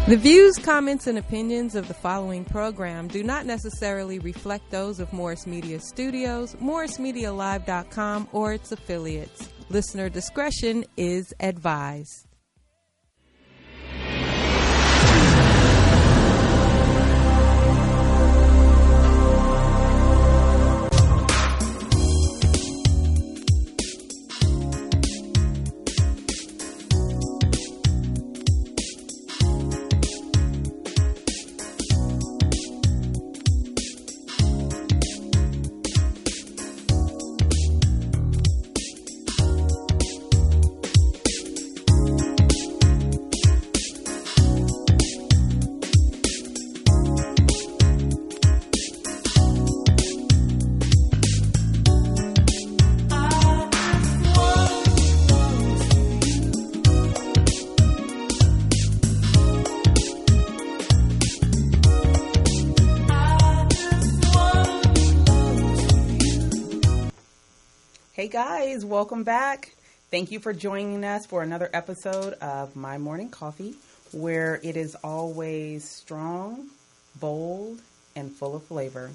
The views, comments, and opinions of the following program do not necessarily reflect those of Morris Media Studios, MorrisMediaLive.com, or its affiliates. Listener discretion is advised. Hey guys, welcome back. Thank you for joining us for another episode of My Morning Coffee, where it is always strong, bold, and full of flavor.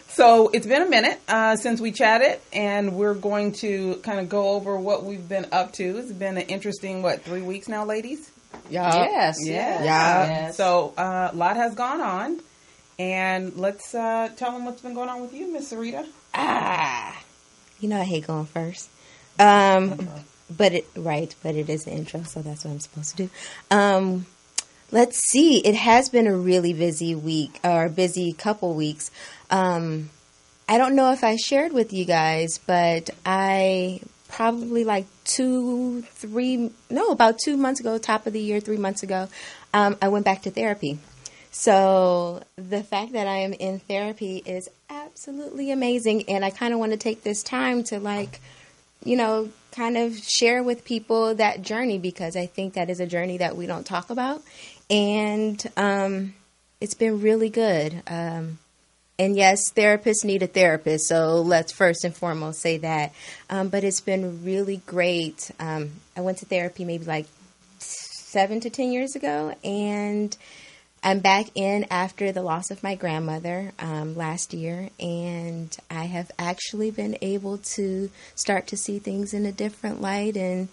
So it's been a minute since we chatted, and we're going to kind of go over what we've been up to. It's been an interesting, 3 weeks now, ladies? Yeah. Yes. So a lot has gone on. And let's tell them what's been going on with you, Miss Syreeta. You know I hate going first. But it is the intro, so that's what I'm supposed to do. Let's see. It has been a really busy week, or busy couple weeks. I don't know if I shared with you guys, but I probably about 2 months ago, top of the year, 3 months ago, I went back to therapy. So the fact that I am in therapy is absolutely amazing. And I kind of want to take this time to kind of share with people that journey, because I think that is a journey that we don't talk about. And it's been really good. And yes, therapists need a therapist. So let's first and foremost say that. But it's been really great. I went to therapy maybe 7 to 10 years ago, and I'm back in after the loss of my grandmother last year, and I have actually been able to start to see things in a different light and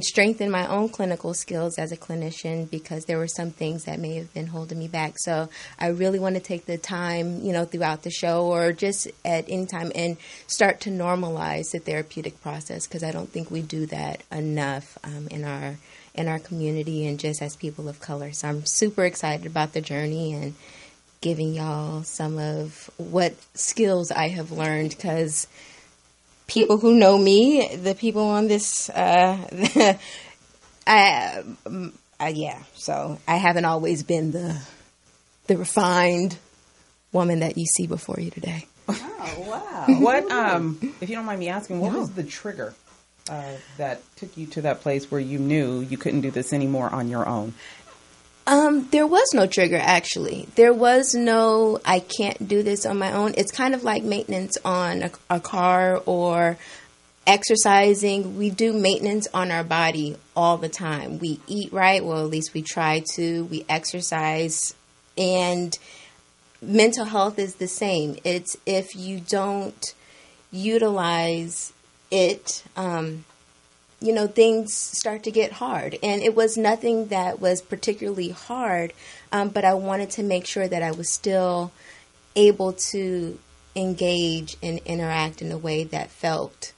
strengthen my own clinical skills as a clinician, because there were some things that may have been holding me back. So I really want to take the time, throughout the show or just at any time, and start to normalize the therapeutic process, because I don't think we do that enough in our community and just as people of color. So I'm super excited about the journey and giving y'all some of what skills I have learned, because people who know me, the people on this, so I haven't always been the refined woman that you see before you today. Oh, wow. What, if you don't mind me asking, what was the trigger that took you to that place where you knew you couldn't do this anymore on your own? There was no trigger, actually. There was no, I can't do this on my own. It's kind of like maintenance on a car or exercising. We do maintenance on our body all the time. We eat right. Well, at least we try to. We exercise. And mental health is the same. It's if you don't utilize it, things start to get hard. And it was nothing that was particularly hard, but I wanted to make sure that I was still able to engage and interact in a way that felt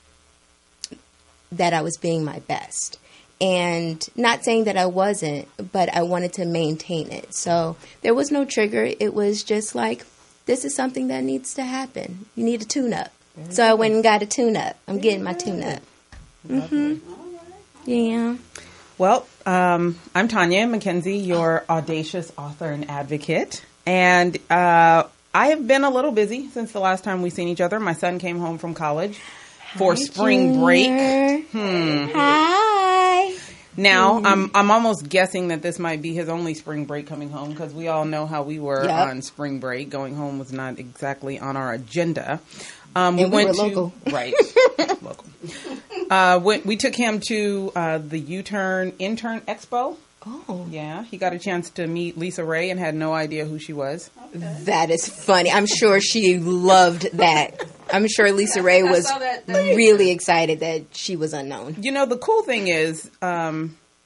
that I was being my best. And not saying that I wasn't, but I wanted to maintain it. So there was no trigger. It was just this is something that needs to happen. You need a tune-up. So I went and got a tune-up. I'm getting my tune-up. Mm-hmm. Yeah. Well, I'm Tonya McKenzie, your audacious author and advocate. And I have been a little busy since the last time we've seen each other. My son came home from college for spring break. Hi. Now, I'm almost guessing that this might be his only spring break coming home, because we all know how we were on spring break. Going home was not exactly on our agenda. We went to local. Right. Local. We took him to the U-Turn Intern Expo. Oh. Yeah, he got a chance to meet Lisa Ray and had no idea who she was. Okay. That is funny. I'm sure she loved that. I'm sure Lisa Ray was really excited that she was unknown. You know, the cool thing is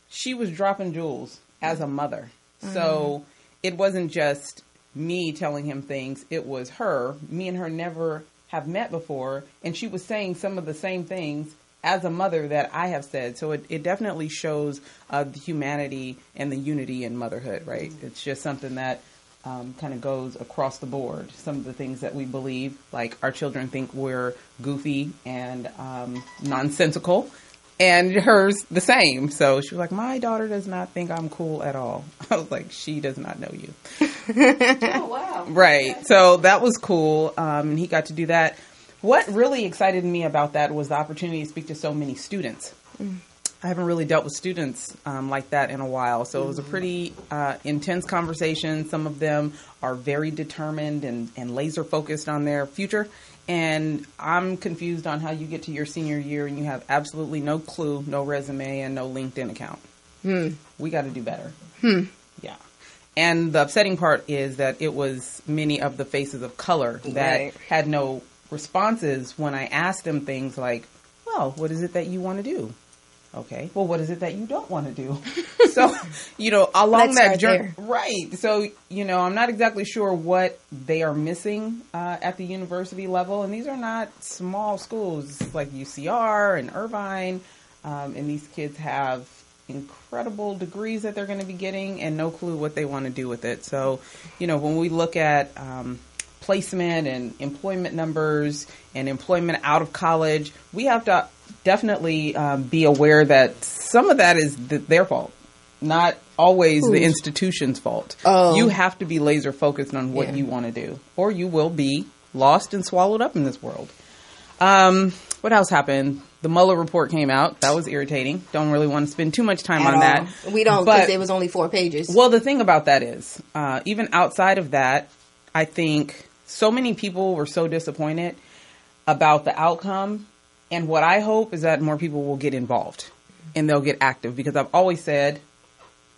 she was dropping jewels as a mother. So it wasn't just me telling him things. It was her. Me and her never have met before. And she was saying some of the same things as a mother that I have said. So it definitely shows the humanity and the unity in motherhood, right? It's just something that kind of goes across the board. Some of the things that we believe, like our children think we're goofy and nonsensical, and hers the same. So she was like, my daughter does not think I'm cool at all. I was like, she does not know you. Oh, wow. Right. So that was cool. And he got to do that. What really excited me about that was the opportunity to speak to so many students. I haven't really dealt with students like that in a while. So it was a pretty intense conversation. Some of them are very determined and laser focused on their future. And I'm confused on how you get to your senior year and you have absolutely no clue, no resume, and no LinkedIn account. We got to do better. Yeah. And the upsetting part is that it was many of the faces of color that had no responses when I asked them things like, well, what is it that you want to do? Okay. Well, what is it that you don't want to do? So, you know, along that journey. Right. So, you know, I'm not exactly sure what they are missing at the university level. And these are not small schools like UCR and Irvine. And these kids have incredible degrees that they're going to be getting and no clue what they want to do with it. So, you know, when we look at placement and employment numbers and employment out of college, we have to definitely be aware that some of that is their fault, not always the institution's fault. You have to be laser focused on what you want to do, or you will be lost and swallowed up in this world. What else happened? The Mueller report came out. That was irritating. Don't really want to spend too much time on that. We don't, because it was only 4 pages. Well, the thing about that is, even outside of that, I think so many people were so disappointed about the outcome. And what I hope is that more people will get involved and they'll get active, because I've always said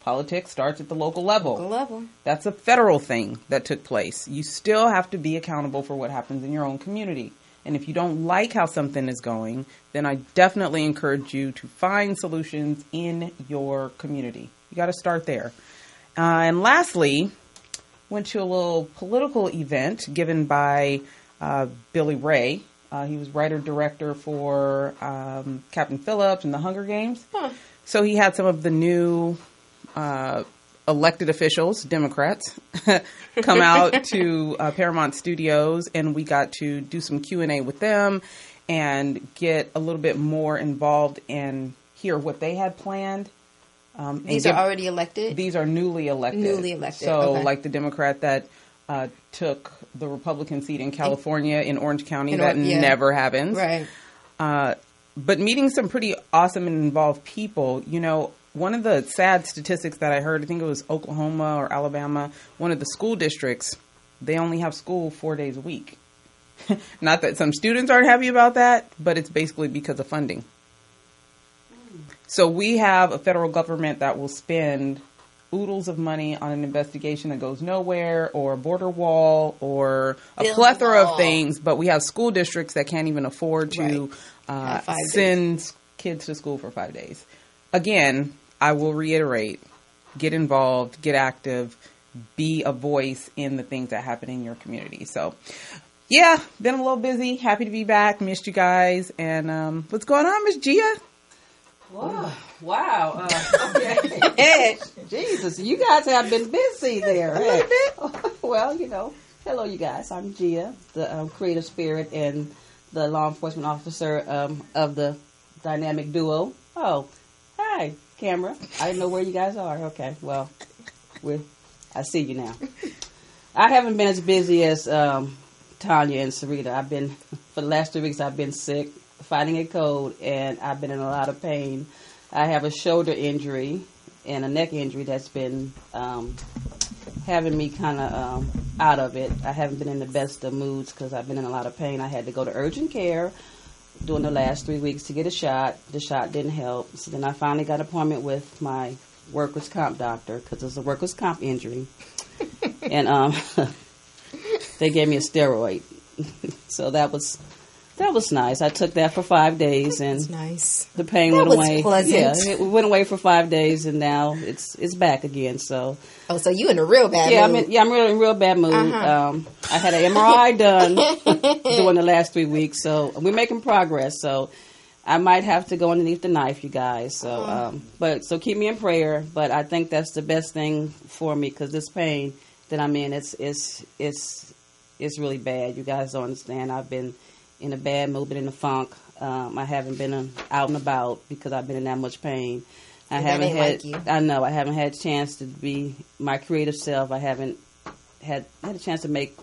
politics starts at the local level. That's a federal thing that took place. You still have to be accountable for what happens in your own community. And if you don't like how something is going, then I definitely encourage you to find solutions in your community. You got to start there. And lastly, went to a little political event given by Billy Ray. He was writer-director for Captain Phillips and the Hunger Games. So he had some of the new elected officials, Democrats, come out to Paramount Studios, and we got to do some Q&A with them and get a little bit more involved and hear what they had planned. These are already elected? These are newly elected. So like the Democrat that took the Republican seat in California, in Orange County, that never happens. Right. But meeting some pretty awesome and involved people, you know, one of the sad statistics that I heard, I think it was Oklahoma or Alabama, one of the school districts, they only have school 4 days a week. Not that some students aren't happy about that, but it's basically because of funding. So we have a federal government that will spend oodles of money on an investigation that goes nowhere, or a border wall, or a plethora of things, but we have school districts that can't even afford to send kids to school for 5 days. Again, I will reiterate, get involved, get active, be a voice in the things that happen in your community. So, yeah, been a little busy. Happy to be back. Missed you guys. And what's going on, Miss Gia? Wow. Okay. Jesus, you guys have been busy there. A little bit. Well, you know, hello, you guys. I'm Gia, the creative spirit and the law enforcement officer of the dynamic duo. Oh, hi, camera. I didn't know where you guys are. Okay, well, I see you now. I haven't been as busy as Tonya and Syreeta. For the last 2 weeks, I've been sick, fighting a cold, and I've been in a lot of pain. I have a shoulder injury and a neck injury that's been having me kind of out of it. I haven't been in the best of moods because I've been in a lot of pain. I had to go to urgent care during the last 3 weeks to get a shot. The shot didn't help. So then I finally got an appointment with my workers' comp doctor because it's a workers' comp injury. And they gave me a steroid. So that was nice. I took that for 5 days, and That's nice. the pain That went was away. pleasant. Yeah, it went away for 5 days, and now it's back again. So Oh, so you in a real bad mood. I'm really in a real bad mood. I had an MRI done during the last 3 weeks, so we're making progress. So I might have to go underneath the knife, you guys. So, so keep me in prayer. But I think that's the best thing for me because this pain that I'm in, it's really bad. You guys don't understand. I've been in a bad mood, been in a funk. I haven't been out and about because I've been in that much pain. I haven't had. Like you. I know I haven't had a chance to be my creative self. I haven't had a chance to make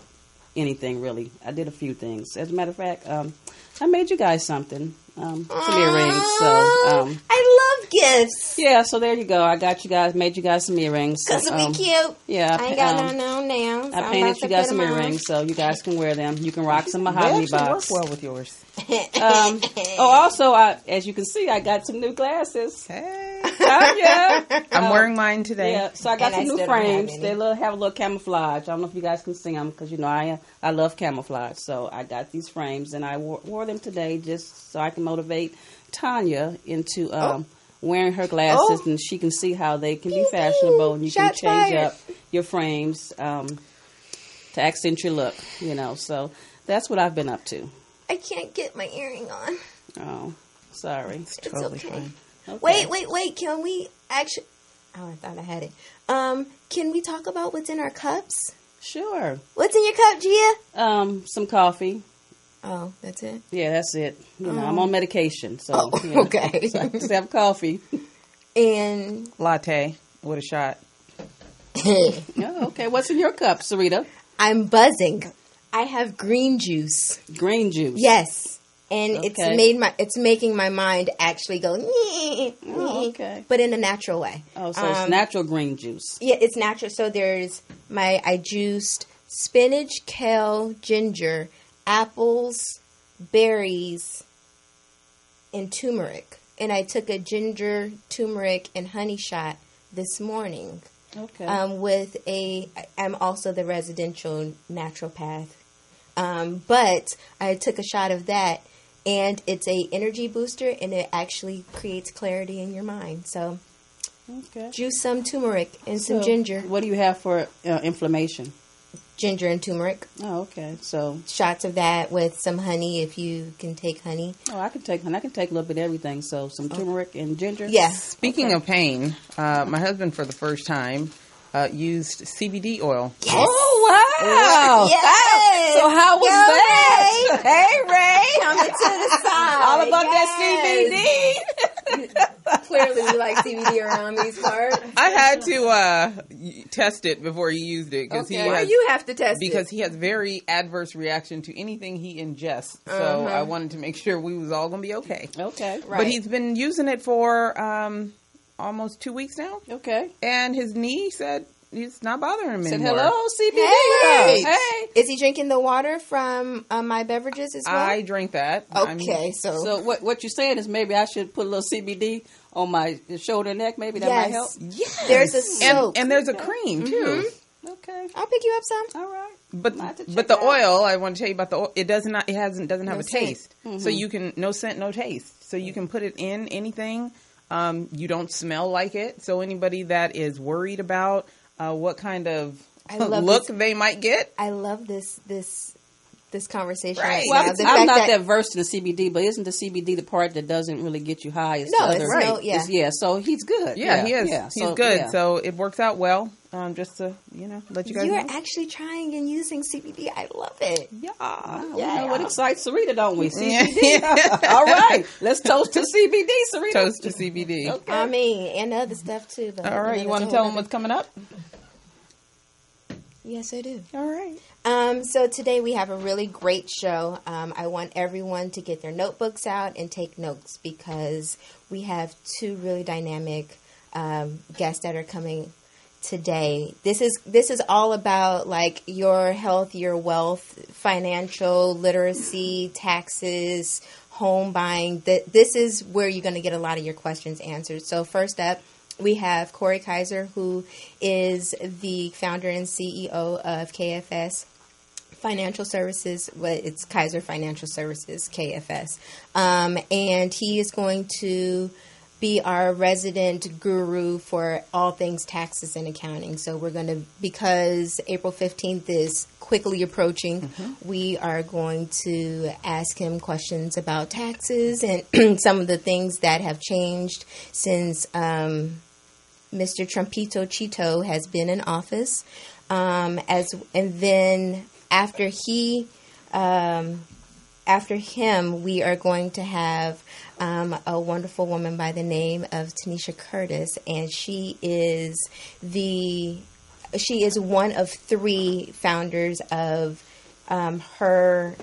anything really. I did a few things. As a matter of fact, I made you guys something. Some earrings. So I love gifts. yeah. So there you go. I got you guys. Made you guys some earrings. Because it'll be cute. Yeah. I ain't got no nails. I painted you guys some earrings, so you guys can wear them. You can rock some mahogany They actually box. work well with yours. Also, as you can see, I got some new glasses. Hey. Tonya. I'm wearing mine today. Yeah, so I got And I some new still don't have frames. any. They have a little camouflage. I don't know if you guys can see them because I love camouflage. So I got these frames and I wore them today just so I can motivate Tonya into wearing her glasses and she can see how they can be fashionable and you Shots can change fired. up your frames to accent your look. So that's what I've been up to. I can't get my earring on. Oh, sorry. It's Totally okay. fine. Okay. Wait. Can we actually... Oh, I thought I had it. Can we talk about what's in our cups? Sure. What's in your cup, Gia? Some coffee. Oh, that's it? Yeah, that's it. I'm on medication, so okay. So I just have coffee. And... Latte with a shot. Oh, okay. What's in your cup, Syreeta? I'm buzzing. I have green juice. Green juice. Yes. And Okay. it's making my mind actually go, Oh, okay. but in a natural way. Oh, so it's natural green juice. Yeah, it's natural. So I juiced spinach, kale, ginger, apples, berries, and turmeric. And I took a ginger, turmeric, and honey shot this morning. Okay. I'm also the residential naturopath. But I took a shot of that, and it's a energy booster, and it actually creates clarity in your mind. So Okay. juice some turmeric and some So, ginger. What do you have for inflammation? Ginger and turmeric. Oh, okay. So, Shots of that with some honey if you can take honey. I can take a little bit of everything. So, some turmeric and ginger. Yes. Speaking of pain, my husband for the first time used CBD oil. Oh, wow. Yes. So how was Yo, that? Ray. Hey, Ray. Coming to the side. All about Yes. that CBD. Clearly, we like CBD around these parts. I had to test it before he used it because Okay. he Why has, you have to test because it? he has very adverse reaction to anything he ingests. So I wanted to make sure we was all going to be okay. Okay. Right. But he's been using it for almost 2 weeks now, Okay. and his knee said it's not bothering him Said anymore. hello, CBD. Hey. Hey. Is he drinking the water from my beverages as well? I drink that. Okay, So what you're saying is maybe I should put a little CBD on my shoulder and neck. Maybe that might help. Yes. There's a soap. and there's a cream too. Okay. I'll pick you up some. All right. But Might have to check but the it out. oil, I want to tell you about the oil. It doesn't have No a scent. taste. So you can no scent, no taste. So you can put it in anything. You don't smell like it. So anybody that is worried about what kind of I love look this. they might get, I love this conversation Right. right Well, now. I'm The not fact that versed in the CBD, but isn't the CBD the part that doesn't really get you high? It's No, the it's other, no- yeah. yeah. So he's good. he is. Yeah. He's So, good. yeah. So it works out well. Just to let you guys you're know. actually trying and using CBD. I love it. We Yeah. know what excites Syreeta, don't we? Yeah. CBD. All right. Let's toast to CBD, Syreeta. Toast to CBD. Okay. I mean, and other stuff too. But All right, you want to that's a tell whole them what's coming up? Yes, I do. All right. So today we have a really great show. I want everyone to get their notebooks out and take notes because we have two really dynamic guests that are coming today. This is all about like your health, your wealth, financial literacy, taxes, home buying. This is where you're going to get a lot of your questions answered. So first up, we have Corey Kaiser, who is the founder and CEO of KFS Financial Services. Well, it's Kaiser Financial Services, KFS. And he is going to be our resident guru for all things taxes and accounting. So we're going to, because April 15th is quickly approaching, we are going to ask him questions about taxes and some of the things that have changed since Mr. Trumpito Cheeto has been in office. And then after him, we are going to have a wonderful woman by the name of Tanisha Curtis, and she is one of three founders of her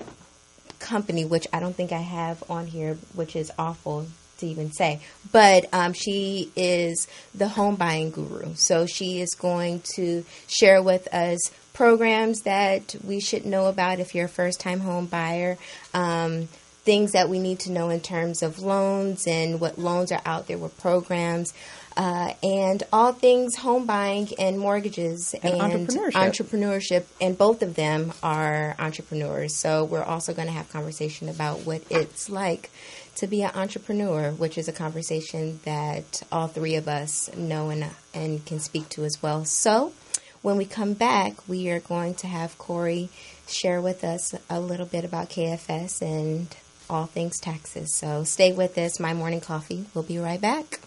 company, which I don't think I have on here, which is awful to even say, but she is the home buying guru. So she is going to share with us programs that we should know about if you're a first-time home buyer, things that we need to know in terms of loans and what loans are out there, what programs, and all things home buying and mortgages and entrepreneurship. And both of them are entrepreneurs. So we're also going to have conversation about what it's like to be an entrepreneur, which is a conversation that all three of us know and can speak to as well. So when we come back, we are going to have Corey share with us a little bit about KFS and all things taxes. So stay with us. My Morning Coffee. We'll be right back.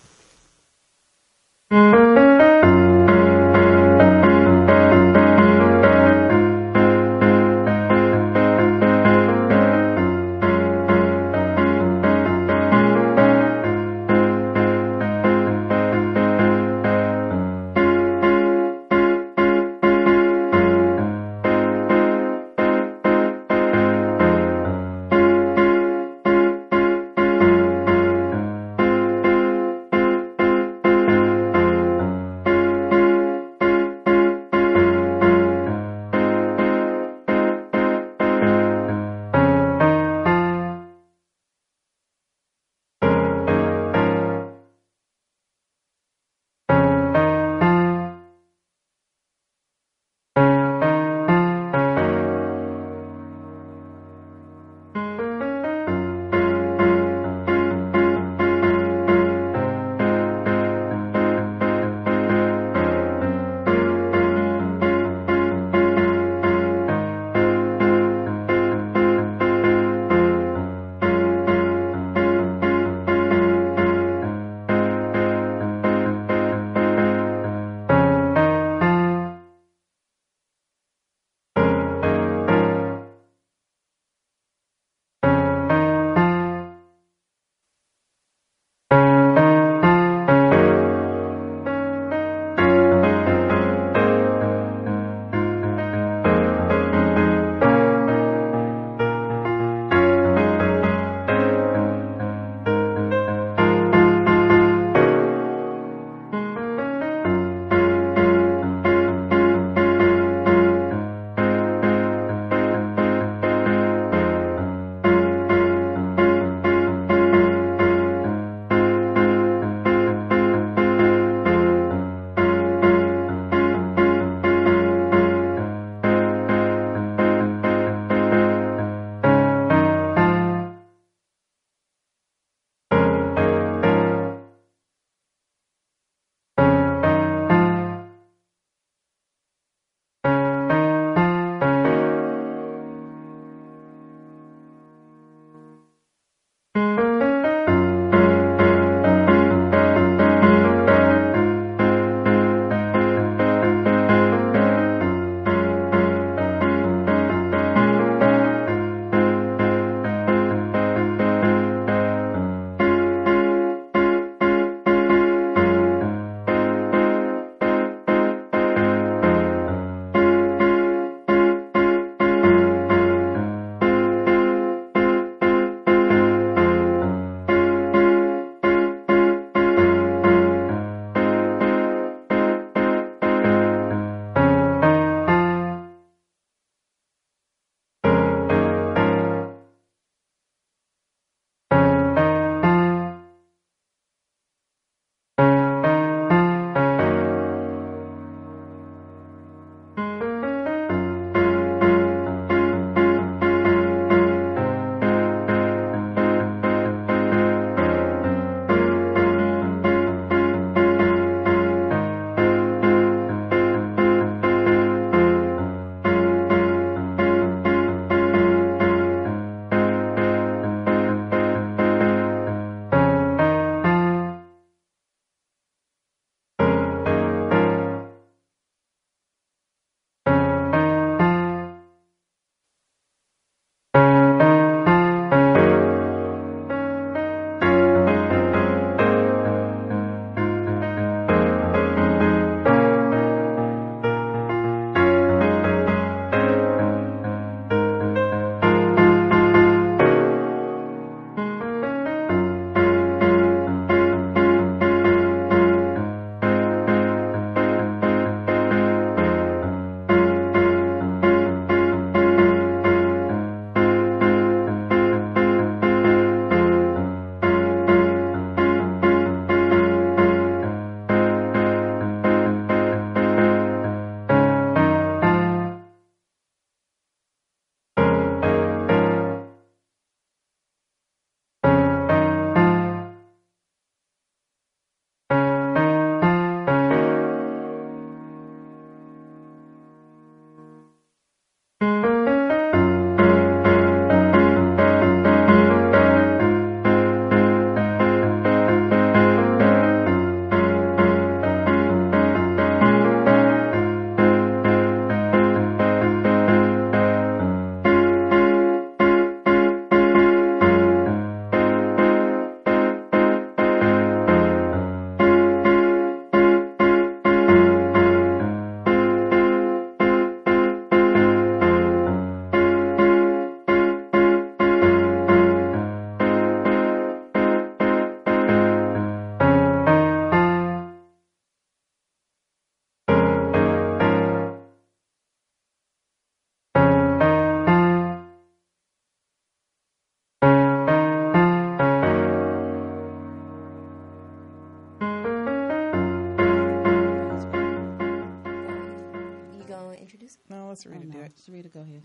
it. Syreeta, go ahead.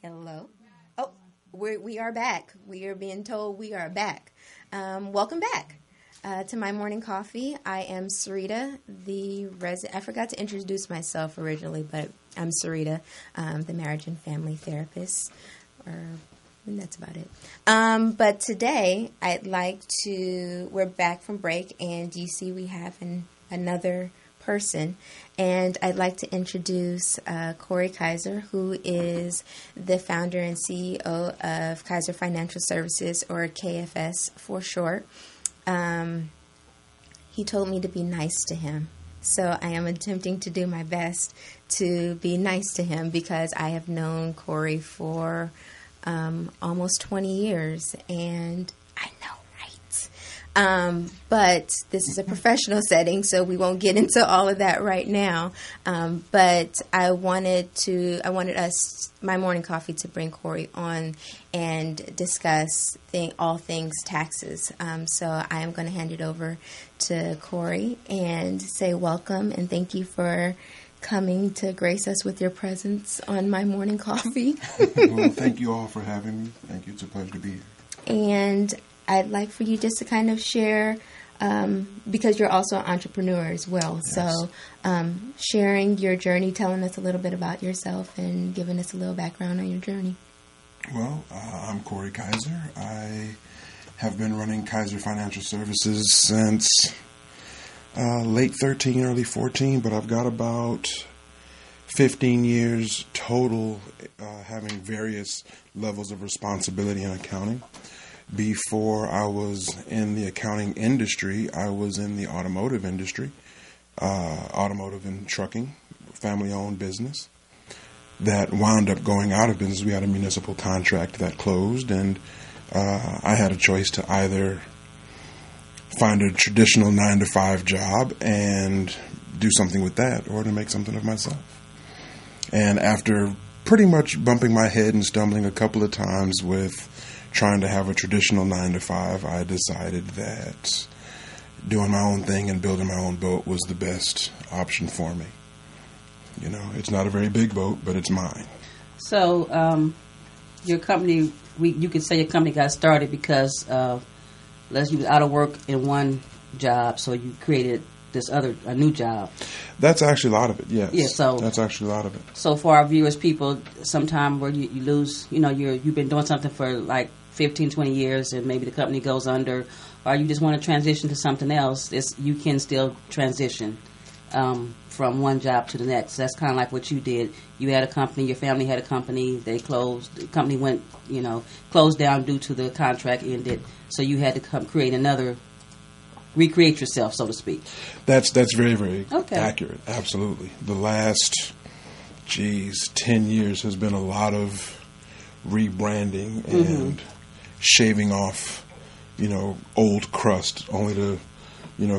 Hello. Oh, we are back. We are being told we are back. Welcome back to My Morning Coffee. I am Syreeta, I forgot to introduce myself originally, but I'm Syreeta, the marriage and family therapist. And that's about it. But today, we're back from break, and you see we have another person, and I'd like to introduce Corey Kaiser, who is the founder and CEO of Kaiser Financial Services, or KFS for short. He told me to be nice to him, so I am attempting to do my best to be nice to him because I have known Corey for almost 20 years, and I know, right? But this is a professional setting, so we won't get into all of that right now. But I wanted us, My Morning Coffee, to bring Corey on and discuss all things taxes. So I am going to hand it over to Corey and say welcome and thank you for coming to grace us with your presence on My Morning Coffee. Well, thank you all for having me. Thank you. It's a pleasure to be here. And I'd like for you just to kind of share, because you're also an entrepreneur as well. Yes. So sharing your journey, telling us a little bit about yourself and giving us a little background on your journey. Well, I'm Corey Kaiser. I have been running Kaiser Financial Services since late 13, early 14, but I've got about 15 years total having various levels of responsibility in accounting. Before I was in the accounting industry, I was in the automotive industry, automotive and trucking, family-owned business that wound up going out of business. We had a municipal contract that closed, and I had a choice to either find a traditional 9-to-5 job and do something with that, or to make something of myself. And after pretty much bumping my head and stumbling a couple of times with trying to have a traditional 9-to-5, I decided that doing my own thing and building my own boat was the best option for me. You know, it's not a very big boat, but it's mine. So, your company, you could say your company got started because you was out of work in one job, so you created a new job. That's actually a lot of it, yes. Yeah, so that's actually a lot of it. So for our viewers, people, sometime where you lose, you've been doing something for like 15, 20 years, and maybe the company goes under, or you just want to transition to something else, you can still transition from one job to the next. That's kind of like what you did. You had a company, your family had a company, they closed, the company went, closed down due to the contract ended, so you had to recreate yourself, so to speak. That's very, very accurate. Absolutely. The last, 10 years has been a lot of rebranding and shaving off, old crust, only to,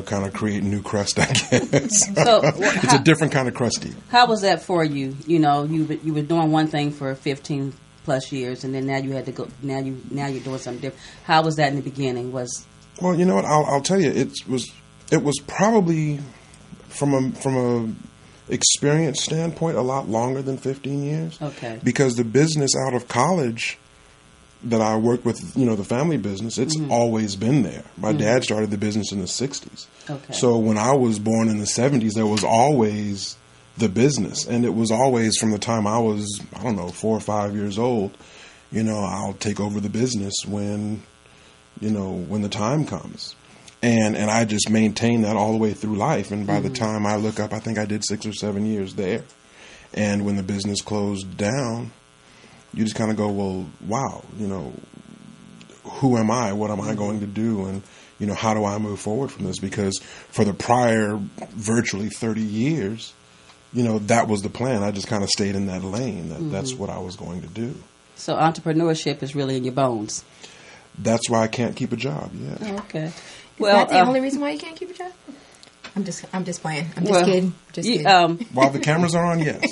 kind of create new crust, I guess. So it's a different kind of crusty. How was that for you? You were doing one thing for 15 plus years, and then now you had to go. Now you're doing something different. How was that in the beginning? Well, you know what? I'll tell you. It was probably from a experience standpoint a lot longer than 15 years. Okay. Because the business out of college that I worked with, the family business, it's always been there. My dad started the business in the 60s. Okay. So when I was born in the 70s, there was always the business. And it was always from the time I was, 4 or 5 years old, I'll take over the business when the time comes. And I just maintained that all the way through life. And by the time I look up, I think I did 6 or 7 years there. And when the business closed down, you just kind of go, well, wow, who am I? What am I going to do? And, how do I move forward from this? Because for the prior virtually 30 years, that was the plan. I just kind of stayed in that lane. That's what I was going to do. So entrepreneurship is really in your bones. That's why I can't keep a job, yeah. Oh, okay. Is that the only reason why you can't keep a job? I'm just playing. I'm just kidding. While the cameras are on, yes.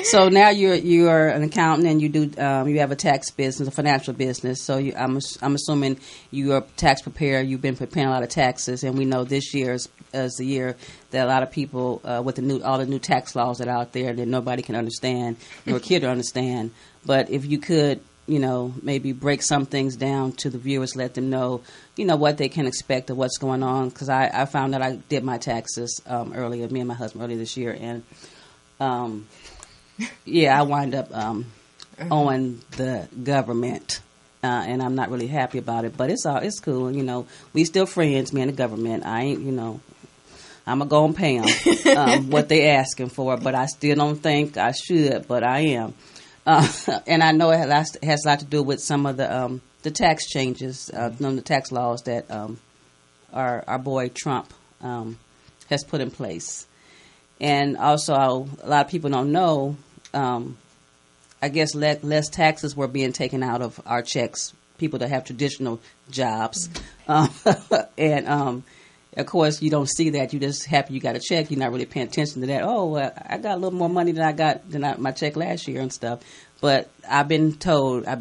So now you're an accountant and you do you have a tax business, a financial business. So I'm assuming you're a tax preparer. You've been preparing a lot of taxes, and we know this year is as the year that a lot of people with all the new tax laws that are out there that nobody can understand nor kid to understand. But if you could, maybe break some things down to the viewers, let them know, what they can expect of what's going on. Because I found that I did my taxes earlier, me and my husband earlier this year, and I wind up owing the government. And I'm not really happy about it, but it's cool. We still friends, me and the government. I ain't, I'm going to go and pay them what they asking for, but I still don't think I should, but I am. And I know it has a lot to do with some of the tax changes, the tax laws that our boy Trump has put in place. And also, a lot of people don't know, I guess less taxes were being taken out of our checks, people that have traditional jobs. And, of course, you don't see that. You're just happy you got a check. You're not really paying attention to that. Oh, well, I got a little more money than I got my check last year and stuff. But I've been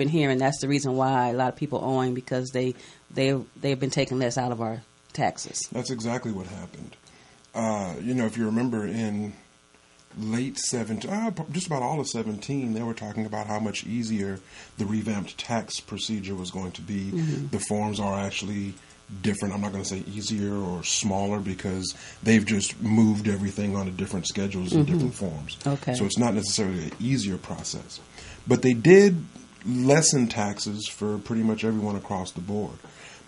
hearing that's the reason why a lot of people owing, because they've been taking less out of our taxes. That's exactly what happened. If you remember in late 17, just about all of 17, they were talking about how much easier the revamped tax procedure was going to be. Mm-hmm. The forms are actually different. I'm not going to say easier or smaller, because they've just moved everything onto different schedules and different forms. Okay. So it's not necessarily an easier process. But they did lessen taxes for pretty much everyone across the board.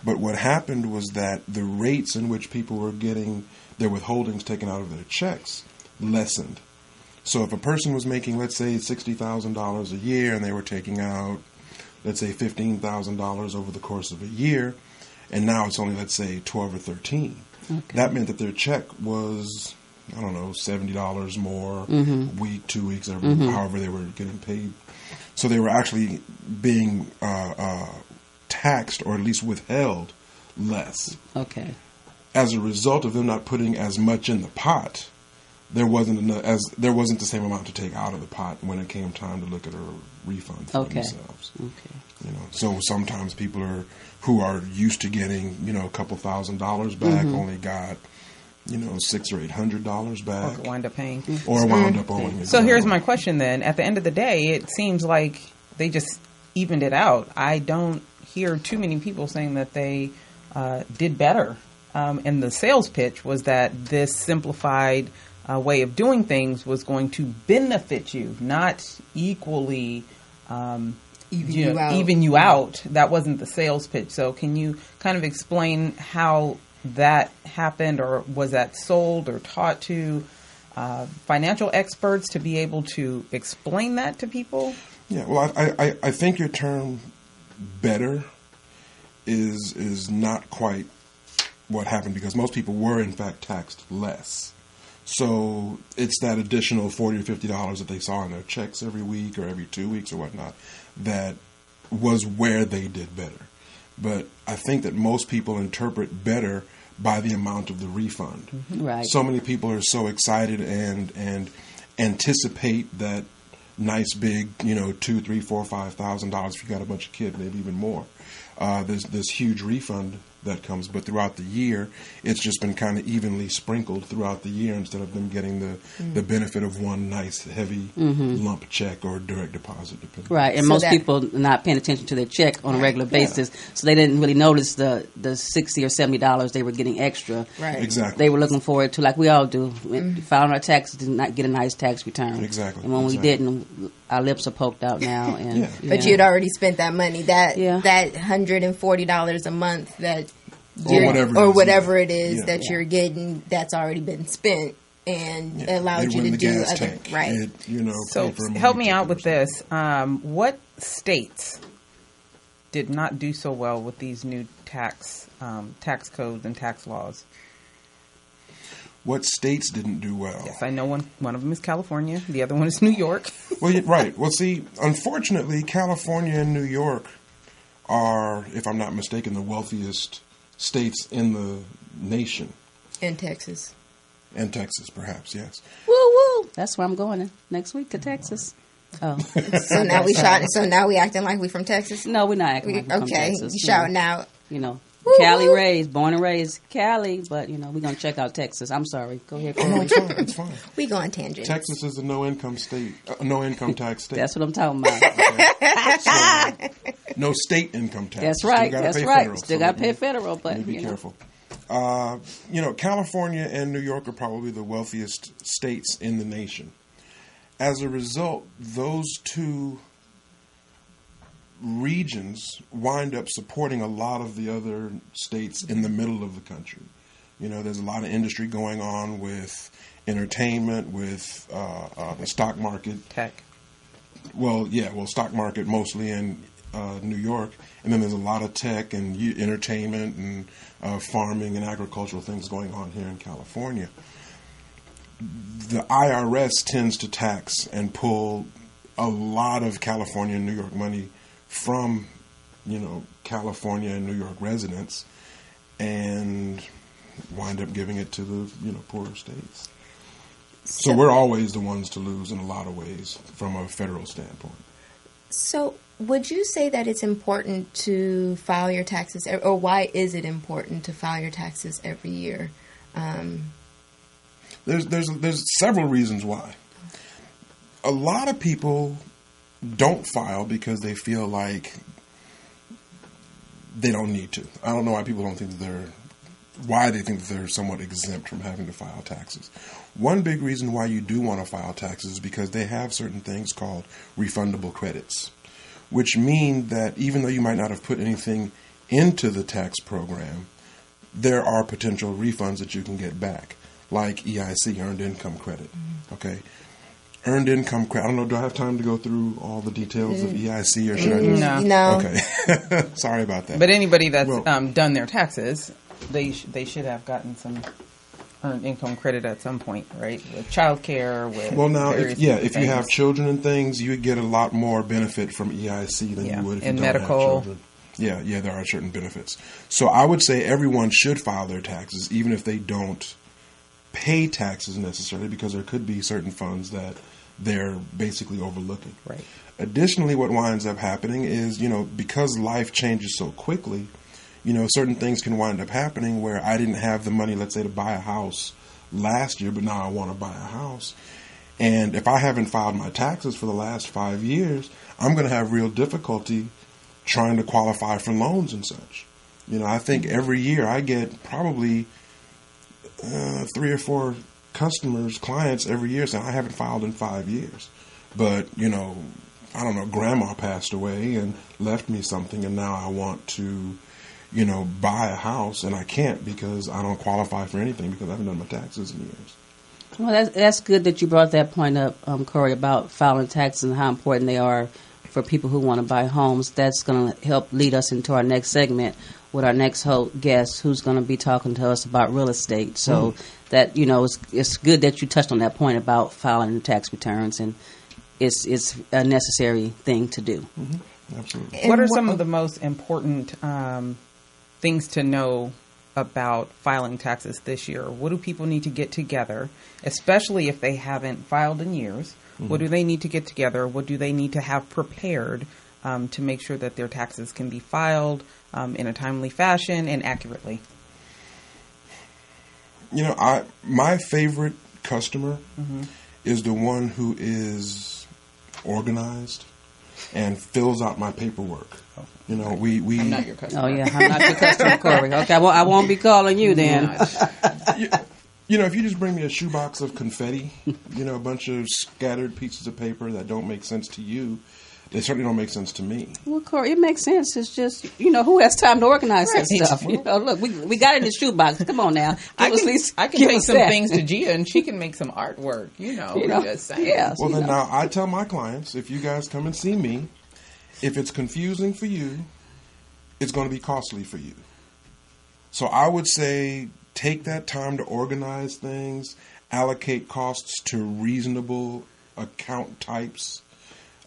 But what happened was that the rates in which people were getting their withholdings taken out of their checks lessened. So if a person was making, let's say, $60,000 a year, and they were taking out, let's say, $15,000 over the course of a year, and now it's only, let's say, 12 or 13, that meant that their check was, I don't know, $70 more week, 2 weeks, however they were getting paid. So they were actually being taxed, or at least withheld, less. Okay. As a result of them not putting as much in the pot, there wasn't the same amount to take out of the pot when it came time to look at a refund for themselves. Okay. So sometimes people who are used to getting a couple $1,000s back only got $600 or $800 back, or wind up paying, or wound up owing. So here's my question then: at the end of the day, it seems like they just evened it out. I don't hear too many people saying that they did better. And the sales pitch was that this simplified way of doing things was going to benefit you, not equally even you out. That wasn't the sales pitch. So can you kind of explain how that happened, or was that sold or taught to financial experts to be able to explain that to people? Yeah, well, I think your term "better" is not quite what happened, because most people were in fact taxed less. So it's that additional $40 or $50 that they saw in their checks every week or every 2 weeks or whatnot that was where they did better. But I think that most people interpret better by the amount of the refund. Mm-hmm. Right. So many people are so excited and anticipate that nice big, $2,000, $3,000, $4,000, $5,000 if you got a bunch of kids, maybe even more. There's this huge refund that comes, but throughout the year, it's just been kind of evenly sprinkled throughout the year instead of them getting the benefit of one nice heavy lump check or direct deposit. Right, and so most people not paying attention to their check on a regular basis, so they didn't really notice the $60 or $70 they were getting extra. Right, exactly. They were looking forward to, like we all do, filing our taxes, did not get a nice tax return. Exactly. And when we didn't, our lips are poked out now. And But you'd already spent that money, that $140 a month that whatever it is that you're getting, that's already been spent and allowed you to do other tank. Right. So help me out with this. What states did not do so well with these new tax codes and tax laws? What states didn't do well? Yes, I know one of them is California. The other one is New York. Well, right. Well, see, unfortunately, California and New York are, if I'm not mistaken, the wealthiest states in the nation. And Texas. And Texas, perhaps, yes. Woo woo! That's where I'm going next week, to Texas. Oh, So now we acting like we from Texas? No, we're not acting like we're from Texas. Shouting out. Cali raised, born and raised Cali, but we're gonna check out Texas. I'm sorry. Go ahead. Oh, no, it's fine. It's fine. We go on tangents. Texas is a no income tax state. That's what I'm talking about. So, no state income tax. That's right. That's right. Federal, Still got to pay federal, but you be careful. California and New York are probably the wealthiest states in the nation. As a result, those two regions wind up supporting a lot of the other states in the middle of the country. There's a lot of industry going on with entertainment, with the stock market. Tech. Stock market mostly in New York. And then there's a lot of tech and entertainment and farming and agricultural things going on here in California. The IRS tends to tax and pull a lot of California and New York money from, California and New York residents and wind up giving it to the, poorer states. So we're always the ones to lose in a lot of ways from a federal standpoint. So would you say that it's important to file your taxes, or why is it important to file your taxes every year? There's several reasons why. A lot of people don't file because they feel like they don't need to. I don't know why people don't think why they think that they're somewhat exempt from having to file taxes. One big reason why you do want to file taxes is because they have certain things called refundable credits, which mean that even though you might not have put anything into the tax program, there are potential refunds that you can get back, like EIC, Earned Income Credit. Okay. Earned income credit. I don't know. Do I have time to go through all the details of EIC, or should I just? No. Okay. Sorry about that. But anybody that's done their taxes, they should have gotten some earned income credit at some point, right? With childcare, with if you have children and things, you would get a lot more benefit from EIC than you would if you don't have children. Yeah, there are certain benefits. So I would say everyone should file their taxes, even if they don't pay taxes necessarily, because there could be certain funds that they're basically overlooking. Right. Additionally, what winds up happening is, because life changes so quickly, certain things can wind up happening where I didn't have the money, let's say, to buy a house last year, but now I want to buy a house. And if I haven't filed my taxes for the last 5 years, I'm going to have real difficulty trying to qualify for loans and such. I think every year I get probably 3 or 4 clients every year saying, I haven't filed in 5 years. But, I don't know, grandma passed away and left me something, and now I want to, buy a house, and I can't because I don't qualify for anything because I haven't done my taxes in years. Well, that's good that you brought that point up, Corey, about filing taxes and how important they are for people who want to buy homes. That's going to help lead us into our next segment with our next guest, who's going to be talking to us about real estate. So that, it's good that you touched on that point about filing the tax returns, and it's a necessary thing to do. Mm-hmm. Absolutely. What are some of the most important things to know about filing taxes this year? What do people need to get together, especially if they haven't filed in years? Mm-hmm. What do they need to get together? What do they need to have prepared to make sure that their taxes can be filed in a timely fashion and accurately? My favorite customer is the one who is organized and fills out my paperwork. We I'm not your customer. Oh yeah, I'm not your customer, Corey. Okay, I won't be calling you then. If you just bring me a shoebox of confetti, a bunch of scattered pieces of paper that don't make sense to you, they certainly don't make sense to me. Well, Corey, it makes sense. It's just, who has time to organize that stuff? Look, we got it in the shoebox. Come on now. I can take some things to Gia, and she can make some artwork. Just saying. Yeah, well, then now I tell my clients, if you guys come and see me, if it's confusing for you, it's going to be costly for you. So I would say take that time to organize things, allocate costs to reasonable account types.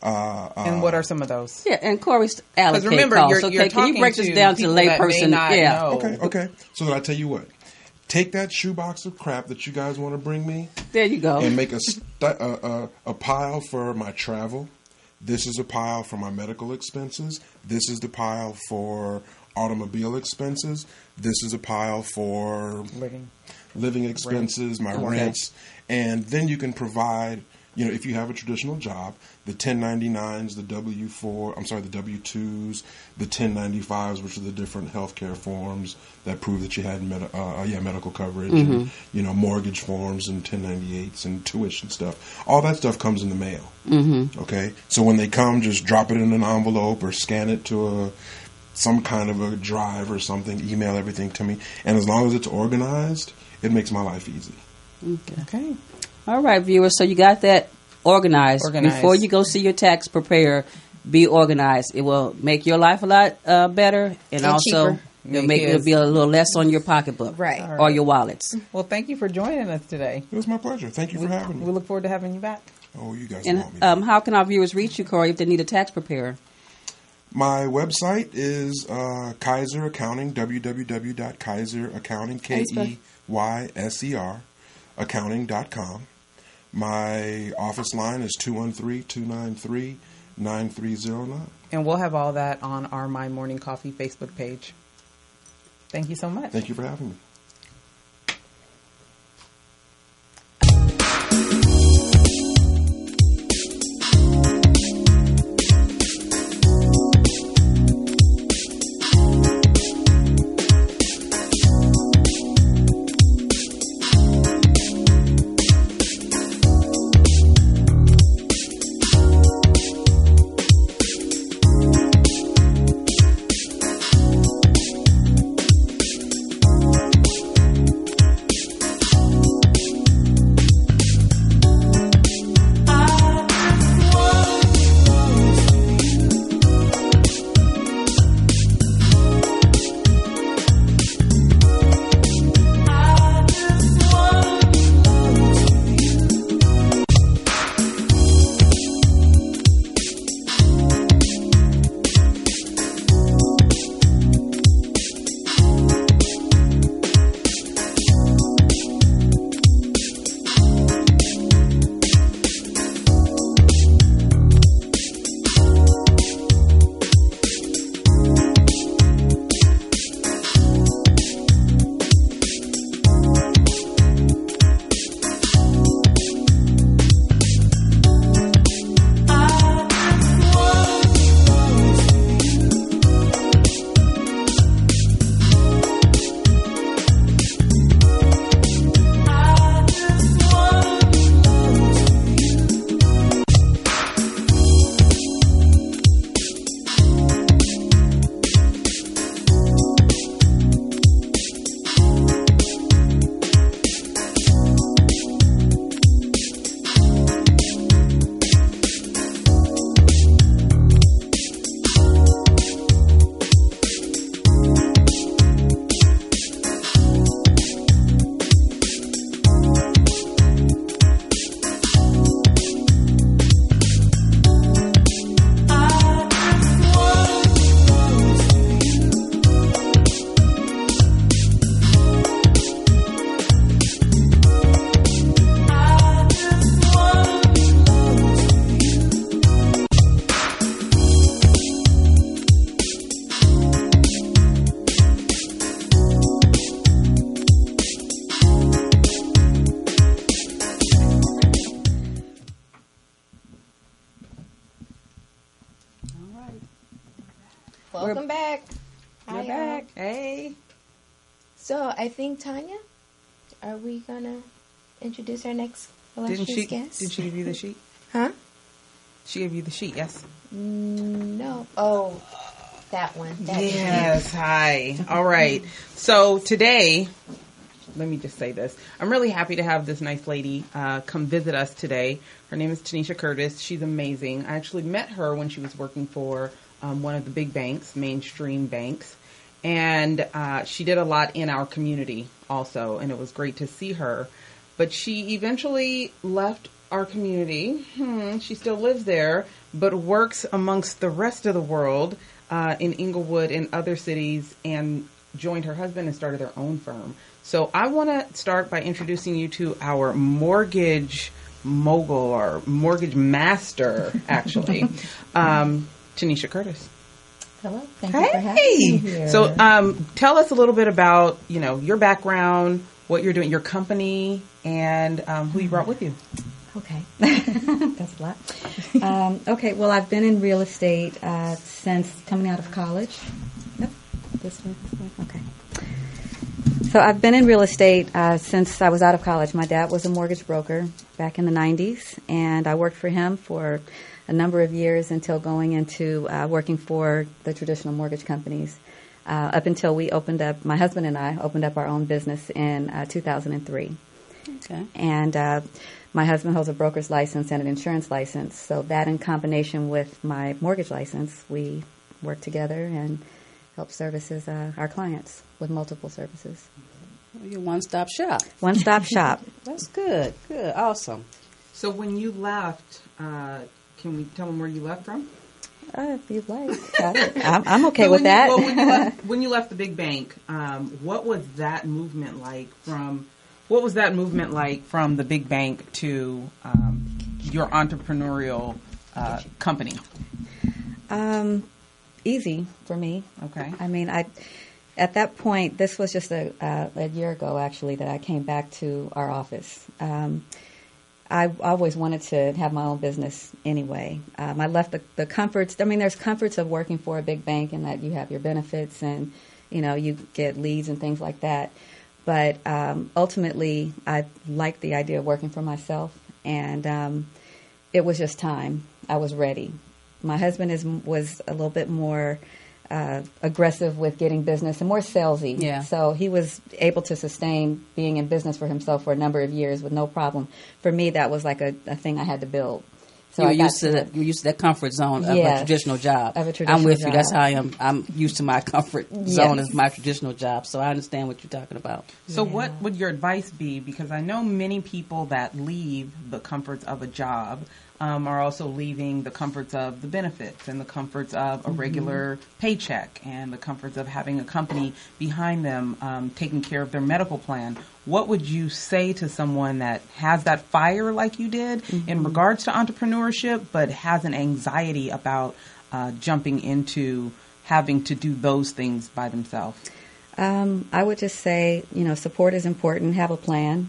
And what are some of those? Yeah, and Corey's allocate remember, costs. You're can you break this down to layperson? Yeah. Okay. So then I tell you what. Take that shoebox of crap that you guys want to bring me. There you go. And make a pile for my travel. This is a pile for my medical expenses. This is the pile for automobile expenses. This is a pile for living expenses, my rents. And then you can provide, if you have a traditional job, the 1099s, the the W-2s, the 1095s, which are the different healthcare forms that prove that you had medical coverage, and, mortgage forms and 1098s and tuition stuff. All that stuff comes in the mail. Okay? So when they come, just drop it in an envelope or scan it to some kind of a drive or something, email everything to me. And as long as it's organized, it makes my life easy. Okay. All right, viewers. So you got that organized. Before you go see your tax preparer, be organized. It will make your life a lot better, and also it'll be a little less on your pocketbook, right, or your wallets. Well, thank you for joining us today. It was my pleasure. Thank you for having me. We look forward to having you back. Oh, you guys and want me. How can our viewers reach you, Corey, if they need a tax preparer? My website is Kaiser Accounting, www.kaiseraccounting, KEYSER, accounting.com. My office line is 213-293-9309. And we'll have all that on our My Morning Coffee Facebook page. Thank you so much. Thank you for having me. Welcome back. We're back. Hey. So I think Tonya, are we gonna introduce our next illustrious guest? Did she give you the sheet? Huh? She gave you the sheet, yes. No. Oh, that one. Yes. Hi. All right. So today, let me just say this. I'm really happy to have this nice lady come visit us today. Her name is Tanisha Curtis. She's amazing. I actually met her when she was working for one of the big banks, mainstream banks. And she did a lot in our community also, and it was great to see her. But she eventually left our community. She still lives there, but works amongst the rest of the world in Inglewood and other cities, and joined her husband and started their own firm. So I want to start by introducing you to our mortgage mogul, or mortgage master, actually, Tanisha Curtis. Hello. Thank you for having me here. So tell us a little bit about, your background, what you're doing, your company, and who you brought with you. Okay. That's a lot. Okay. Well, I've been in real estate since coming out of college. Yep. This way. Okay. So I've been in real estate since I was out of college. My dad was a mortgage broker back in the 90s, and I worked for him for a number of years until going into working for the traditional mortgage companies up until we opened up, my husband and I opened up our own business in 2003. Okay. And my husband holds a broker's license and an insurance license. So that in combination with my mortgage license, we work together and help services our clients with multiple services. Well, you're one-stop shop. One-stop shop. That's good. Good. Awesome. So when you left, can we tell them where you left from? If you'd like. I'm okay with that. When you left the big bank, what was that movement like from the big bank to your entrepreneurial company? Easy for me. Okay. I mean, at that point, this was just a year ago, actually, that I came back to our office. I always wanted to have my own business anyway. I left the comforts. I mean, there's comforts of working for a big bank in that you have your benefits and, you get leads and things like that. But ultimately, I liked the idea of working for myself, and it was just time. I was ready. My husband was a little bit more aggressive with getting business and more salesy. Yeah. So he was able to sustain being in business for himself for a number of years with no problem. For me, that was like a thing I had to build. So you're used to that comfort zone of a traditional job. I'm with you. That's how I am. I'm used to my comfort zone as my traditional job. So I understand what you're talking about. So what would your advice be? Because I know many people that leave the comforts of a job are also leaving the comforts of the benefits and the comforts of a regular paycheck and the comforts of having a company behind them taking care of their medical plan. What would you say to someone that has that fire like you did in regards to entrepreneurship, but has an anxiety about jumping into having to do those things by themselves? I would just say, support is important. Have a plan.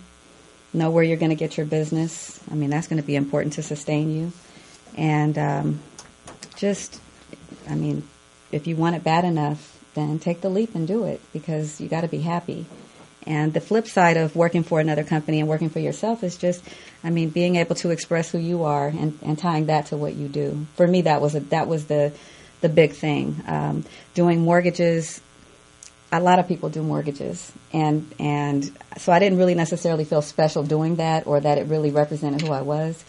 Know where you're going to get your business. I mean, that's going to be important to sustain you. And if you want it bad enough, then take the leap and do it because you got to be happy. And the flip side of working for another company and working for yourself is just, being able to express who you are and tying that to what you do. For me, that was the big thing. Doing mortgages. A lot of people do mortgages, and so I didn't really necessarily feel special doing that or that it really represented who I was.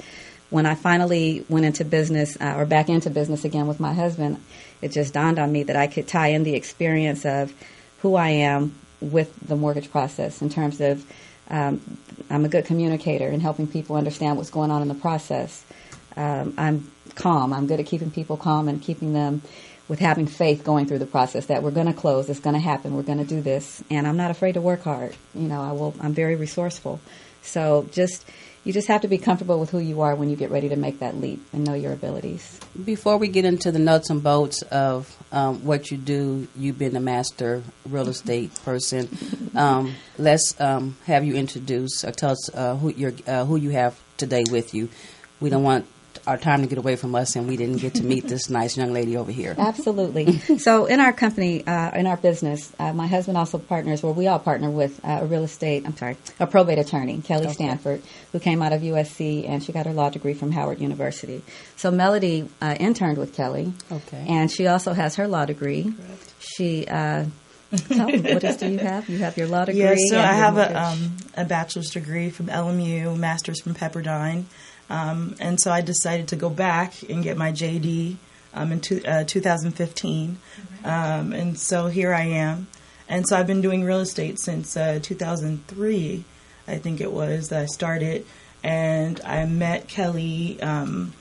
When I finally went into business or back into business again with my husband, it just dawned on me that I could tie in the experience of who I am with the mortgage process in terms of I'm a good communicator and helping people understand what's going on in the process. I'm calm. I'm good at keeping people calm and keeping them with having faith going through the process that we're going to close, it's going to happen, we're going to do this, and I'm not afraid to work hard. I'm very resourceful. So you just have to be comfortable with who you are when you get ready to make that leap and know your abilities. Before we get into the nuts and bolts of what you do, you've been a master real estate person. Let's have you introduce or tell us who you have today with you. We don't want our time to get away from us, and we didn't get to meet this nice young lady over here. Absolutely. So in our company, in our business, my husband also partners, we all partner with a probate attorney, Kelly Stanford, who came out of USC, and she got her law degree from Howard University. So Melody interned with Kelly, and she also has her law degree. Correct. She... Tell them, what else do you have? You have your law degree. Yes, so I have a bachelor's degree from LMU, master's from Pepperdine. And so I decided to go back and get my JD in 2015. And so here I am. And so I've been doing real estate since 2003, I think it was, that I started. And I met Kelly in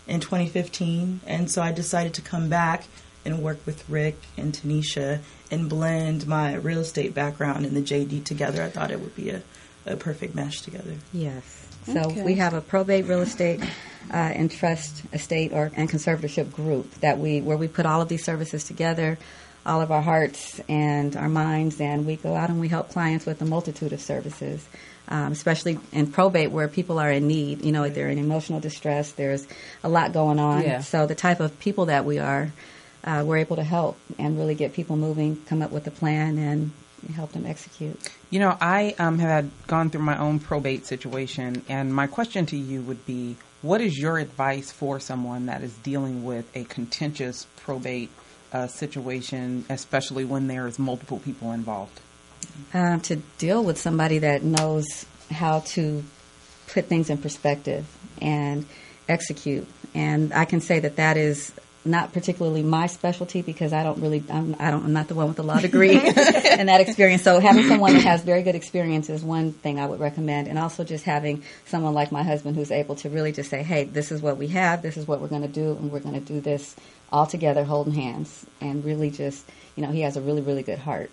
2015. And so I decided to come back and work with Rick and Tanisha and blend my real estate background and the JD together. I thought it would be a perfect mesh together. Yes. So Okay. we have a probate, real estate, and trust estate and conservatorship group where we put all of these services together, all of our hearts and our minds, and we go out and we help clients with a multitude of services, especially in probate where people are in need. You know, they're in emotional distress. There's a lot going on. Yeah. So the type of people that we are, we're able to help and really get people moving, come up with a plan, and help them execute. You know, I had gone through my own probate situation, and my question to you would be, what is your advice for someone that is dealing with a contentious probate situation, especially when there is multiple people involved? To deal with somebody that knows how to put things in perspective and execute. And I can say that is not particularly my specialty because I'm not the one with the law degree and that experience. So having someone that has very good experience is one thing I would recommend. And also just having someone like my husband who's able to really just say, hey, this is what we have, this is what we're going to do, and we're going to do this all together holding hands. And really just, he has a really, really good heart.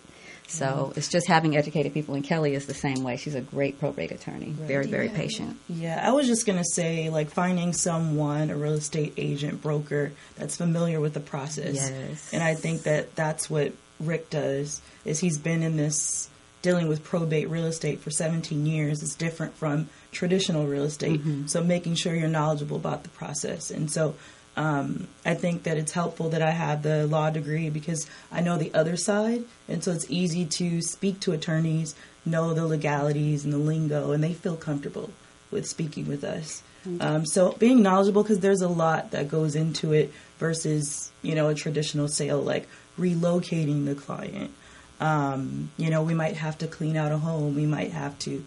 So it's just having educated people. And Kelly is the same way. She's a great probate attorney. Very, very patient. Yeah, I was just going to say, like, finding someone, a real estate agent, broker, that's familiar with the process. Yes. And I think that's what Rick does, is he's been in this, dealing with probate real estate for 17 years. It's different from traditional real estate. Mm-hmm. So making sure you're knowledgeable about the process. And so I think that it's helpful that I have the law degree because I know the other side. And so it's easy to speak to attorneys, know the legalities and the lingo, and they feel comfortable with speaking with us. Mm-hmm. So being knowledgeable, because there's a lot that goes into it versus, a traditional sale, like relocating the client. We might have to clean out a home. We might have to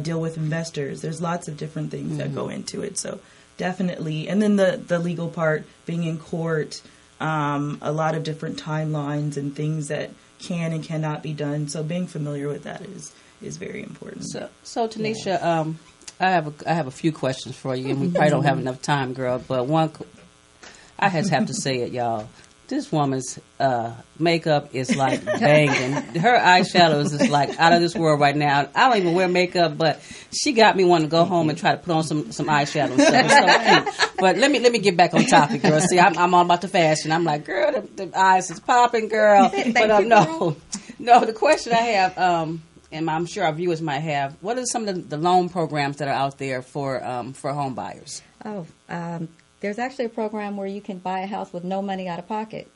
deal with investors. There's lots of different things that go into it. So definitely. And then the legal part, being in court, a lot of different timelines and things that can and cannot be done. So being familiar with that is very important. So Tanisha, I have a few questions for you, and we probably don't have enough time, girl. But one, I just have to say it, y'all. This woman's makeup is like banging. Her eyeshadows is like out of this world right now. I don't even wear makeup, but she got me wanting to go home and try to put on some eyeshadow and stuff. It's so cute. But let me get back on topic, girl. See, I'm all about the fashion. I'm like, girl, the eyes is popping, girl. But no. The question I have, and I'm sure our viewers might have, what are some of the loan programs that are out there for home buyers? There's actually a program where you can buy a house with no money out of pocket.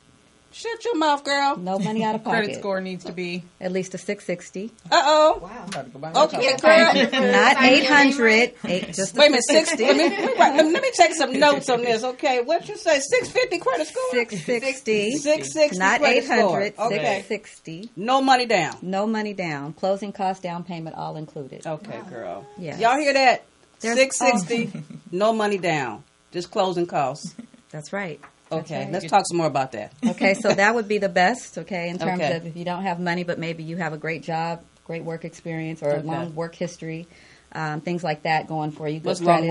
Shut your mouth, girl. No money out of pocket. Credit score needs to be at least a 660. Uh-oh. Wow. Okay, girl. Not 800. Just wait a minute, 60. Let me take some notes on this. Okay, what you say? 650 credit score? 660. 660. Not 800. Okay. 660. No money down. No money down. Closing costs, down payment, all included. Okay, girl. Yes. Y'all hear that? There's 660. No money down. Just closing costs. That's right. Okay, let's talk some more about that. Okay, so that would be the best, in terms of if you don't have money, but maybe you have a great job, great work experience, or long work history, things like that going for you. What's long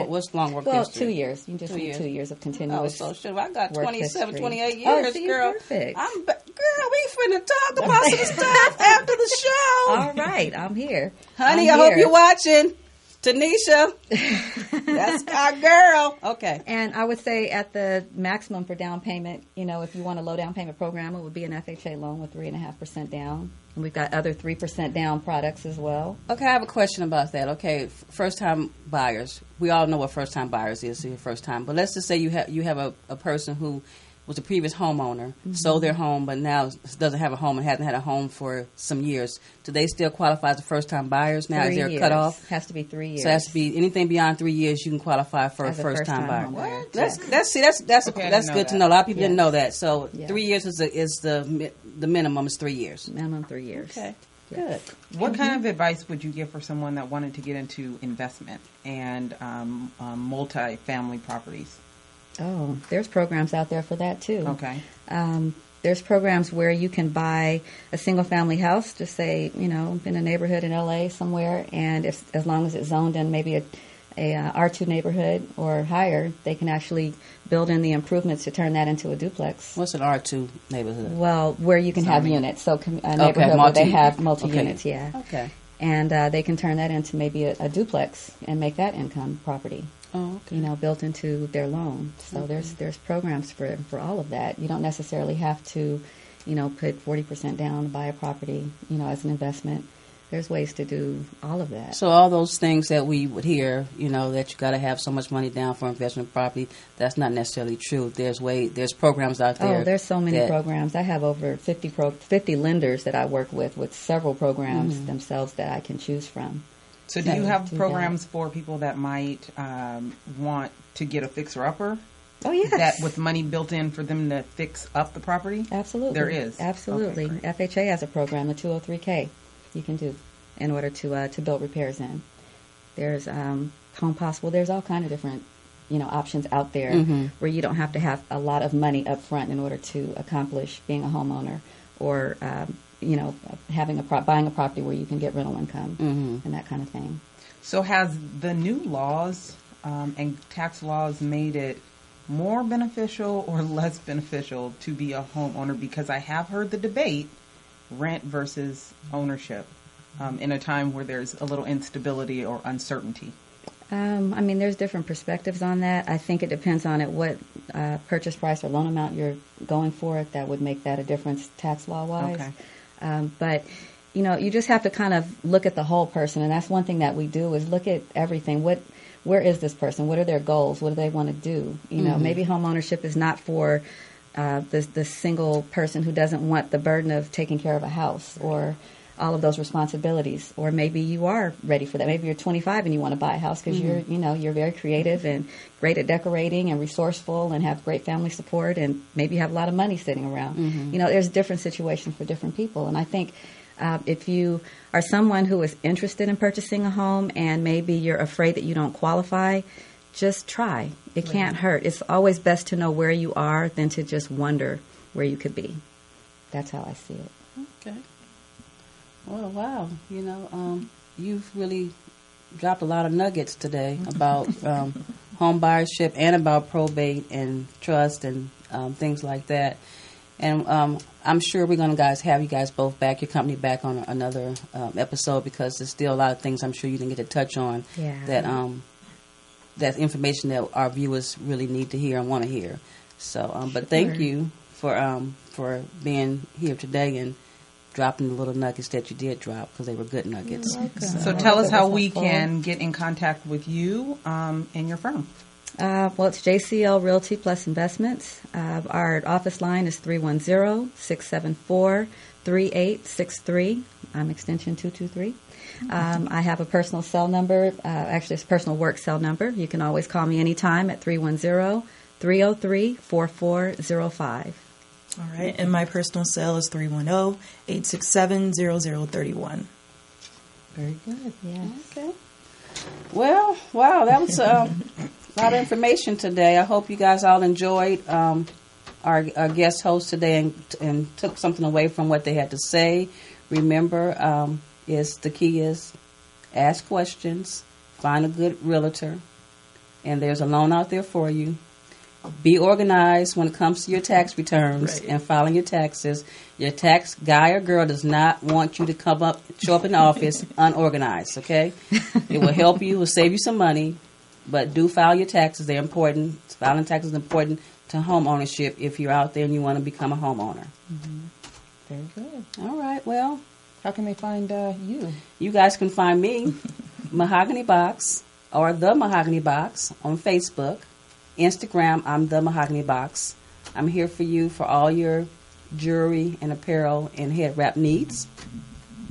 work history? Well, 2 years. You just need 2 years of continuous I got 27, 28 years, so you're girl. Perfect. Girl, we finna talk about some stuff after the show. All right, I'm here. Honey, I hope you're watching. Tanisha, that's our girl. Okay. And I would say at the maximum for down payment, if you want a low down payment program, it would be an FHA loan with 3.5% down. And we've got other 3% down products as well. Okay, I have a question about that. Okay, first time buyers. We all know what first time buyers is, so your first time. But let's just say you have a person who was a previous homeowner, sold their home, but now doesn't have a home and hasn't had a home for some years. Do they still qualify as first-time buyers now? 3 Is there a years. cutoff? Has to be 3 years. So it has to be anything beyond 3 years. You can qualify for As a first-time buyer. What? That's good to know. A lot of people didn't know that. So 3 years is the minimum is 3 years. Minimum 3 years. Okay. Yes. Good. What kind of advice would you give for someone that wanted to get into investment and multi-family properties? Oh, there's programs out there for that too. Okay. There's programs where you can buy a single-family house, just say, in a neighborhood in LA somewhere, and as long as it's zoned in maybe a R2 neighborhood or higher, they can actually build in the improvements to turn that into a duplex. What's an R2 neighborhood? Well, where you can have units, so a neighborhood where they have multi-units, yeah. Okay. and they can turn that into maybe a duplex and make that income property. Oh, okay. Built into their loan. So there's programs for all of that. You don't necessarily have to, put 40% down to buy a property, as an investment. There's ways to do all of that. So all those things that we would hear, that you got to have so much money down for investment property, that's not necessarily true. There's programs out there. Oh, there's so many programs. I have over 50 lenders that I work with several programs themselves that I can choose from. So do you have programs for people that might want to get a fixer-upper? Oh, yes. That with money built in for them to fix up the property? Absolutely. There is? Absolutely. Okay, FHA has a program, the 203K, you can do in order to build repairs in. There's Home Possible. There's all kind of different, options out there where you don't have to have a lot of money up front in order to accomplish being a homeowner or buying a property where you can get rental income and that kind of thing. So has the new laws and tax laws made it more beneficial or less beneficial to be a homeowner? Because I have heard the debate, rent versus ownership, in a time where there's a little instability or uncertainty. There's different perspectives on that. I think it depends on what purchase price or loan amount you're going for. That would make that a difference tax law-wise. Okay. But, you just have to kind of look at the whole person, and that's one thing that we do is look at everything. Where is this person? What are their goals? What do they want to do? Maybe home ownership is not for the single person who doesn't want the burden of taking care of a house or all of those responsibilities. Or maybe you are ready for that. Maybe you're 25 and you want to buy a house because you're very creative and great at decorating and resourceful and have great family support and maybe you have a lot of money sitting around. There's different situations for different people. And I think if you are someone who is interested in purchasing a home and maybe you're afraid that you don't qualify, just try. It can't hurt. It's always best to know where you are than to just wonder where you could be. That's how I see it. Okay. Well, wow. You've really dropped a lot of nuggets today about home buyership and about probate and trust and things like that. And I'm sure we're going to have you guys both back, your company back on another episode because there's still a lot of things I'm sure you didn't get to touch on that's information that our viewers really need to hear and want to hear. So, but thank you for being here today and dropping the little nuggets that you did drop because they were good nuggets. So tell us how we can get in contact with you and your firm. It's JCL Realty Plus Investments. Our office line is 310-674-3863. I'm extension 223. I have a personal cell number. Actually, it's a personal work cell number. You can always call me anytime at 310-303-4405. All right, and my personal cell is 310-867-0031. Very good. Yes. Okay. Well, wow, that was a lot of information today. I hope you guys all enjoyed our guest host today and took something away from what they had to say. Remember, the key is ask questions, find a good realtor, and there's a loan out there for you. Be organized when it comes to your tax returns and filing your taxes. Your tax guy or girl does not want you to show up in the office unorganized, okay? It will help you, it will save you some money, but do file your taxes. They're important. Filing taxes is important to home ownership if you're out there and you want to become a homeowner. Very good. All right, well. How can they find you? You guys can find me, Mahogany Box, or The Mahogany Box on Facebook. Instagram, I'm The Mahogany Box. I'm here for you for all your jewelry and apparel and head wrap needs.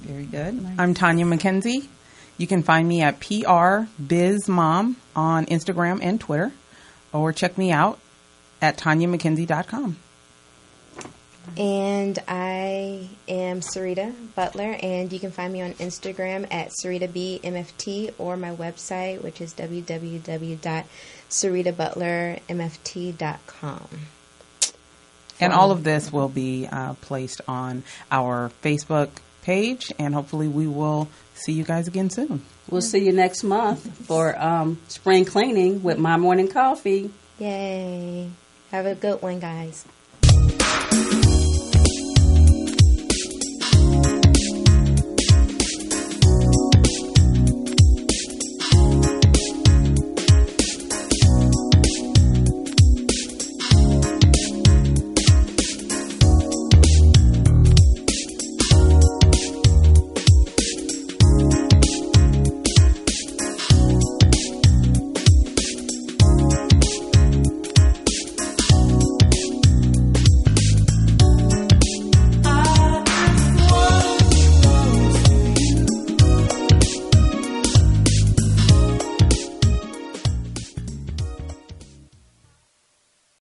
Very good. I'm Tonya McKenzie. You can find me at PRBizMom on Instagram and Twitter, or check me out at TonyaMcKenzie.com. And I am Syreeta Butler, and you can find me on Instagram at SyreetaBMFT or my website, which is www.SyreetaButlerMFT.com. And all of this will be placed on our Facebook page, and hopefully we will see you guys again soon. We'll see you next month for spring cleaning with My Morning Coffee. Yay. Have a good one, guys.